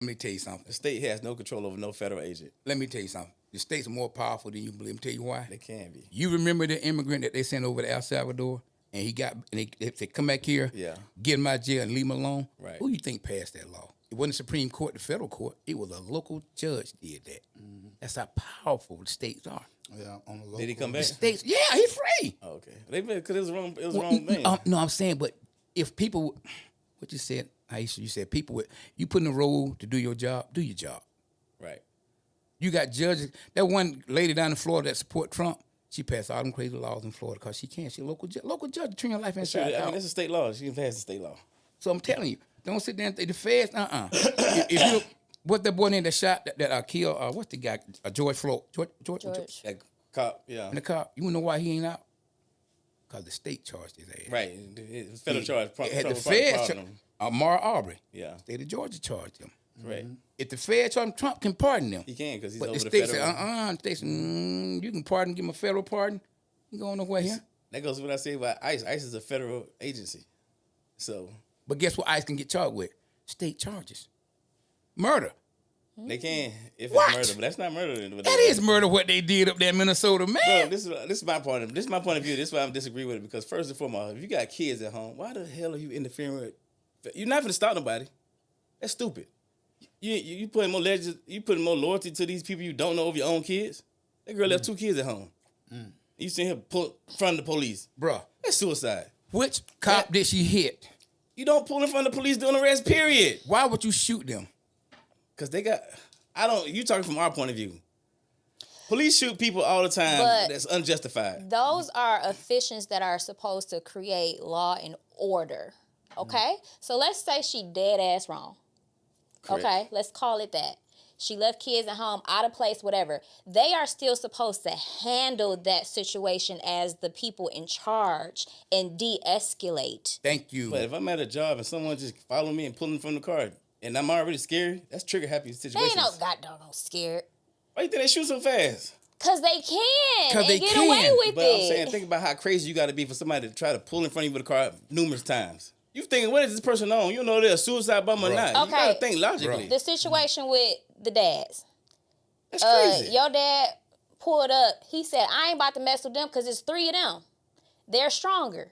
Let me tell you something. The state has no control over no federal agent. Let me tell you something. The states are more powerful than you believe. Let me tell you why. They can be. You remember the immigrant that they sent over to El Salvador, and if they come back here, get him out of jail and leave him alone. Right. Who you think passed that law? It wasn't the Supreme Court, the federal court. It was a local judge did that. Mm-hmm. That's how powerful the states are. Yeah, on the local. Did he come back? The states, yeah, he's free. Oh, okay, because it was wrong. It was wrong thing. No, I'm saying, but if people, what you said, Aisha, you said people with you put in a role to do your job, do your job. Right. You got judges. That one lady down in Florida that support Trump, she passed all them crazy laws in Florida because she can. She a local judge, turn your life inside out. I mean, that's a state law. She can pass the state law. So I'm telling you, don't sit there and think the feds. If you, what that boy named that shot that killed? What's the guy? George Floyd. George. That cop. Yeah. And the cop. You wanna know why he ain't out? Because the state charged his ass. Right. It's federal charge. Had the feds. Mara Aubrey. Yeah. State of Georgia charged him. Right. If the feds charge him, Trump can pardon them. He can because he's but over the the state federal. Said, the state said, you can pardon, give him a federal pardon. You going nowhere here. That goes to what I say about ICE. ICE is a federal agency. So. But guess what ICE can get charged with? State charges. Murder. They can if What? it's murder, but that's not murder. That is murder what they did up there in Minnesota, man. Bro, this is my point of view. This is why I disagree with it, because first and foremost, if you got kids at home, why the hell are you interfering with? You're not going to stop nobody. That's stupid. You putting more loyalty to these people you don't know over your own kids. That girl left 2 kids at home. You seen her pull in front of the police. Bruh. That's suicide. Which cop did she hit? You don't pull in front of the police during arrest, period. Why would you shoot them? Because they got, you talking from our point of view. Police shoot people all the time. But that's unjustified. Those are officials that are supposed to create law and order. Okay? So let's say she dead ass wrong. Correct. Okay? Let's call it that. She left kids at home, out of place, whatever. They are still supposed to handle that situation as the people in charge and de-escalate. Thank you. But if I'm at a job and someone just follow me and pulling from the car, and I'm already scared, that's trigger-happy situations. They ain't no goddamn scared. Why you think they shoot so fast? Because they can. Because they get away with but it. I'm saying, think about how crazy you got to be for somebody to try to pull in front of you with a car numerous times. You thinking, what is this person on? You know they're a suicide bomber or not. Okay. You got to think logically. The situation with the dads. That's crazy. Your dad pulled up. He said, I ain't about to mess with them because it's 3 of them. They're stronger.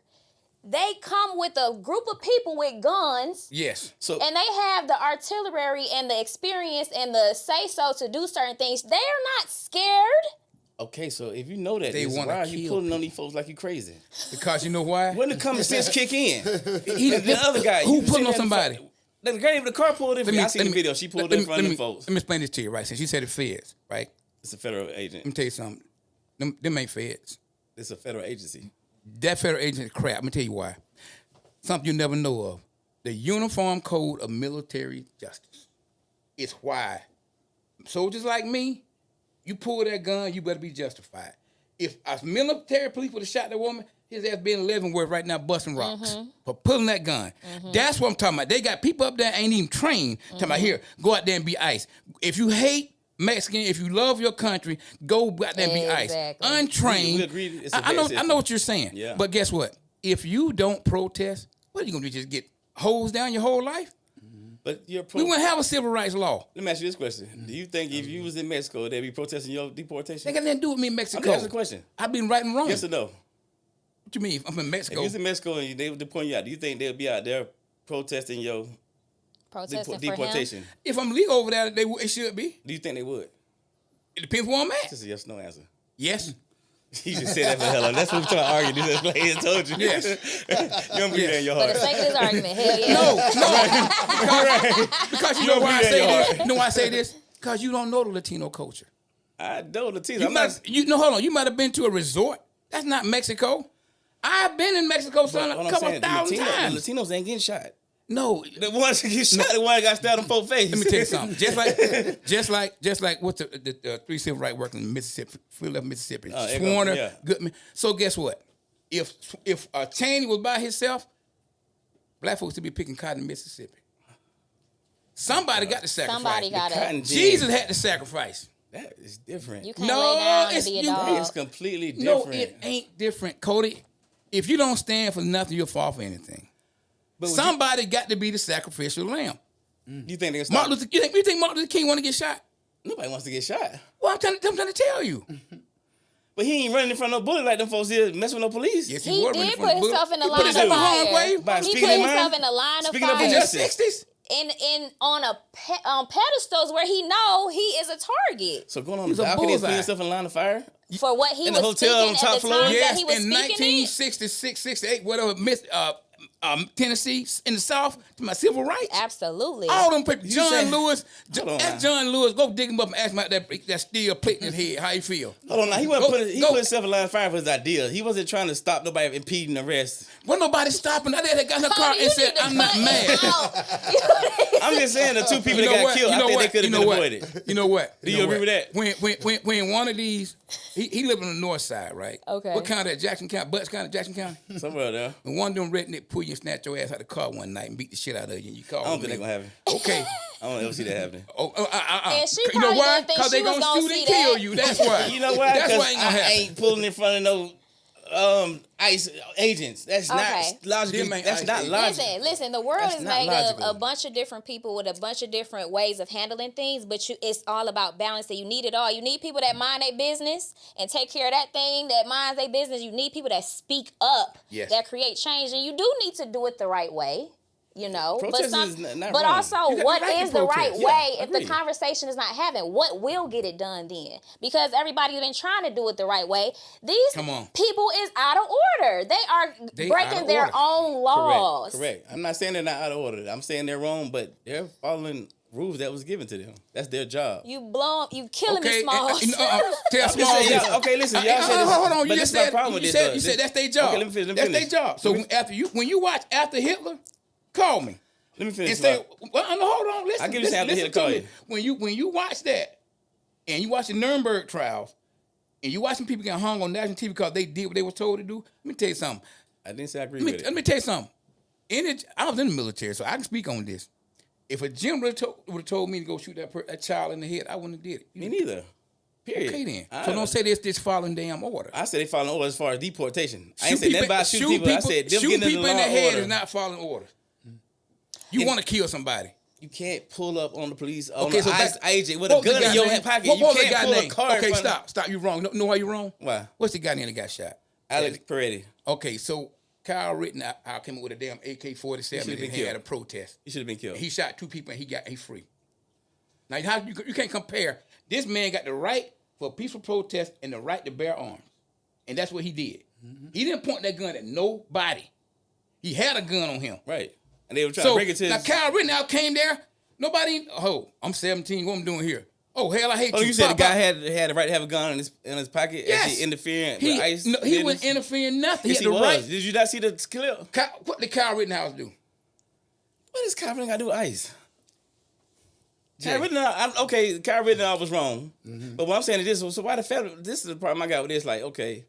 They come with a group of people with guns. Yes. And they have the artillery and the experience and the say-so to do certain things. They're not scared. Okay, so if you know that, why are you pulling on these folks like you crazy? Because you know why? When the common sense kick in? The other guy. Who pulling on somebody? The girl in the car pulled in. I seen the video. She pulled in front of them folks. Let me explain this to you, right? Since you said the feds, right? It's a federal agent. Let me tell you something. Them ain't feds. It's a federal agency. That federal agent is crap. Let me tell you why. Something you never know of. The Uniform Code of Military Justice. It's why soldiers like me, you pull that gun, you better be justified. If a military police would have shot that woman, his ass be in Leavenworth right now busting rocks for pulling that gun. That's what I'm talking about. They got people up there ain't even trained. Talking about, here, go out there and be ICE. If you hate Mexican, if you love your country, go out there and be ICE. Untrained. We agree. I know what you're saying. Yeah. But guess what? If you don't protest, what are you going to do? Just get hosed down your whole life? But we wouldn't have a civil rights law. Let me ask you this question. Do you think if you was in Mexico, they'd be protesting your deportation? They got nothing to do with me in Mexico. I'm asking a question. I've been right and wrong. Yes or no? What you mean? If I'm in Mexico. If you was in Mexico and they were deporting you out, do you think they'll be out there protesting your deportation? If I'm legal over there, it should be. Do you think they would? It depends where I'm at. Just a yes or no answer. Yes. You just said that for hell. That's what we're trying to argue. This is I told you. Yes. You don't believe that in your heart. For the sake of this argument, hell yeah. No. Because you know why I say this? You know why I say this? Because you don't know the Latino culture. I know Latino. Hold on. You might have been to a resort. That's not Mexico. I've been in Mexico, son, a couple thousand times. The Latinos ain't getting shot. No, the ones that get shot, the one that got stabbed in both faces. Let me tell you something. Just like what's the 3 civil rights workers in Mississippi, Philadelphia, Mississippi, Swarner, Goodman. So guess what? If Cheney was by himself, black folks would be picking cotton in Mississippi. Somebody got to sacrifice. Somebody got it. Jesus had to sacrifice. That is different. You can't lay down and be a dog. It's completely different. No, it ain't different, Cody. If you don't stand for nothing, you'll fall for anything. But somebody got to be the sacrificial lamb. You think they're gonna Martin stop? Luther, you think Martin Luther King want to get shot? Nobody wants to get shot. Well, I'm trying to tell you. But he ain't running in front of no bullet like them folks did messing with no police. Yes, He was running did from put the bullet. himself in the He put line himself of in harm's fire. way. By He speaking put his himself mind? in the line of Speaking of fire. In the injustice. 60s. In on pedestals where he know he is a target So going on He's the a balcony and bullseye. putting yourself in line of fire? for what he In the was hotel speaking on at top the floor? time that Yes, he was in speaking it. 1966, 68, whatever, Tennessee, in the South, to my civil rights. Absolutely. All them people, John said- Lewis, Hold on ask now. John Lewis, go dig him up and ask him about that steel plate in his head, how he feel. Hold on now. He Go. put himself in line of fire for his idea. He wasn't trying to stop nobody from impeding the arrest. Wasn't nobody stopping. I got in her car Tony, and you said, need to I'm not cut mad. it out. I'm just saying the two people that got killed, I think they could have been avoided. You know what? Do you agree with that? When one of these, he lived on the north side, right? Okay. What county? Jackson County, Butts County, Jackson County. Somewhere there. And one of them redneck pull you and snatch your ass out of the car one night and beat the shit out of you. And you call I don't me. think they're gonna have it. Okay. I don't ever see that happening. And she You know probably why? didn't think Because they she was gonna gonna shoot see and kill that. you. That's why. You know why? That's 'Cause why ain't gonna I happen. ain't pulling in front of no ICE agents. That's Okay. not logical. Them ain't That's ICE not agents. logical. Listen. The world That's is not made logical. of a bunch of different people with a bunch of different ways of handling things, but it's all about balance. You need it all. You need people that mind their business and take care of that thing that minds their business. You need people that speak up, Yes. that create change, and you do need to do it the right way. You know, Protest but is not but wrong. also, You got the what right to is the right protest. way Yeah, if the agreed. conversation is not having? What will get it done then? Because everybody's been trying to do it the right way. These Come on. people is out of order. They are They out breaking of their order. own laws. Correct. I'm not saying they're not out of order. I'm saying they're wrong, but they're following rules that was given to them. That's their job. You killing me, Okay. Smalls. Tell I'm Small just saying, this. okay, listen, y'all said this. Hold on. You but just this is my said, problem with you this, said, though. you said that's their job. Okay, let me finish. That's their job. So when you watch After Hitler, call me. Let me finish. And say, well, hold on, listen. I'll give you something listen to to call me. When you watch that, and you watch the Nuremberg trials, and you watching people get hung on national TV because they did what they were told to do, let me tell you something. I didn't say I agree with it. Let me tell you something. I was in the military, so I can speak on this. If a general would have told me to go shoot that child in the head, I wouldn't have did it. Me neither. Period. Okay then. So don't say this following damn order. I said they following orders as far as deportation. I ain't Shoot said nothing about shooting people. I said them shooting getting people into in the the law head order. is not following orders. You want to kill somebody. You can't pull up on the police on Okay, the so ICE agent with what a was the gun in guy your name? pocket. What You was the can't guy pull name? a car. Okay, in front of- stop. You wrong. Know why you wrong? Why? What's the guy name that got shot? Alex Peretti. Okay, so Kyle Rittenhouse came up with a damn He AK-47 should've and been he had killed. a protest. He should have been killed. He shot 2 people and he free. Now how you can't compare. This man got the right for a peaceful protest and the right to bear arms, and that's what he did. He didn't point that gun at nobody. He had a gun on him. Right. And they were trying to break it to now his... Kyle Rittenhouse came there. Nobody. Oh, I'm 17. What I'm doing here? Oh hell, I hate Oh, you. you said the Pop, guy pop. had the right to have a gun in his pocket as Yes. he interfering He with ICE? no, he business? wasn't interfering nothing. Yes, he he had the was. right. Did you not see the clip? What did Kyle Rittenhouse do? What does Kyle Rittenhouse got to do with ICE? Jay. Kyle Rittenhouse was wrong. But what I'm saying is this, so why the federal, this is the problem I got with this, like, okay,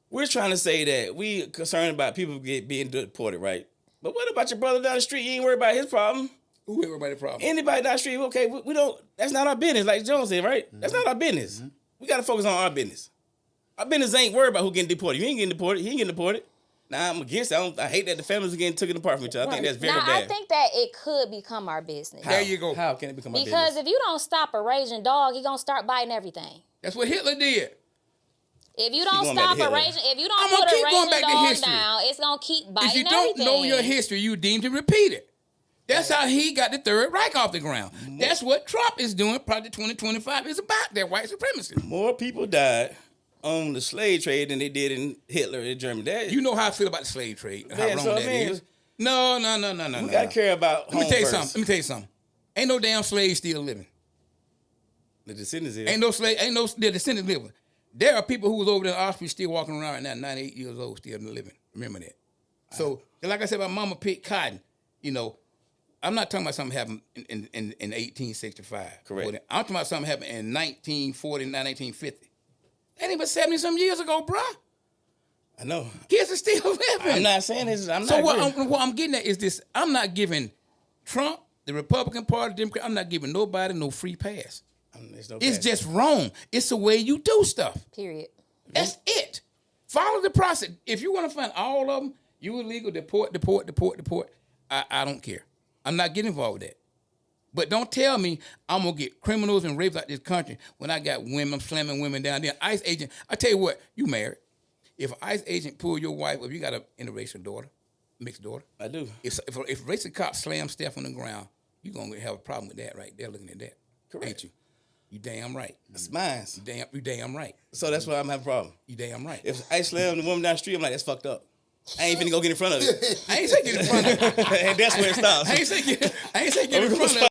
we're trying to say that we concerned about people being deported, right? But what about your brother down the street? You ain't worried about his problem. Who everybody problem? Anybody down the street, okay, we don't, that's not our business, like Jones said, right? That's not our business. We got to focus on our business. Our business ain't worried about who getting deported. You ain't getting deported. He ain't getting deported. Now, I'm against it. I hate that the families are getting taken apart from each other. I think that's very Now, bad. I think that it could become our business. There you go. How can it become our Because business? if you don't stop a raging dog, he gonna start biting everything. That's what Hitler did. If you don't going back stop to a Hitler. raging, if you I'm don't gonna put a keep going raging back to dog history. down, it's gonna keep biting If you don't everything. know your history, you deem to repeat it. That's how he got the Third Reich off the ground. That's what Trump is doing. Project 2025 is about that white supremacy. More people died on the slave trade than they did in Hitler in Germany. That, You know how I feel about the slave trade. How Man, wrong so I that mean, is. No. we got to care about Let me home tell you first. something. Let me tell you something. Ain't no damn slaves still living. The descendants is. Ain't no the descendants living. There are people who was over there in Auschwitz still walking around right now, 98 years old, still living. Remember that. So, like I said, my mama picked cotton. You know, I'm not talking about something happened in 1865. Correct. I'm talking about something happened in 1949, 1950. That ain't but 70-some years ago, bruh. I know. Kids are still living. I'm not saying this. I'm So not what I'm getting at is this. I'm not giving Trump, the Republican Party, Democrat, I'm not giving nobody no free pass. It's just wrong. It's the way you do stuff. Period. That's it. Follow the process. If you want to find all of them, you illegal, deport. I don't care. I'm not getting involved with that. But don't tell me I'm gonna get criminals and rapes out this country when I got women, I'm slamming women down there. ICE agent, I tell you what, you married. If an ICE agent pull your wife, if you got an interracial daughter, mixed daughter, I do. If racist cops slam Steph on the ground, you gonna have a problem with that right there. Looking at that, Correct. Ain't you? You damn right. It's mine. You damn right. So that's why I'm having a problem. You damn right. If I slam the woman down the street, I'm like, that's fucked up. I ain't finna go get in front of it. I ain't say get in front of it. And that's where it stops. I ain't say get in front of it.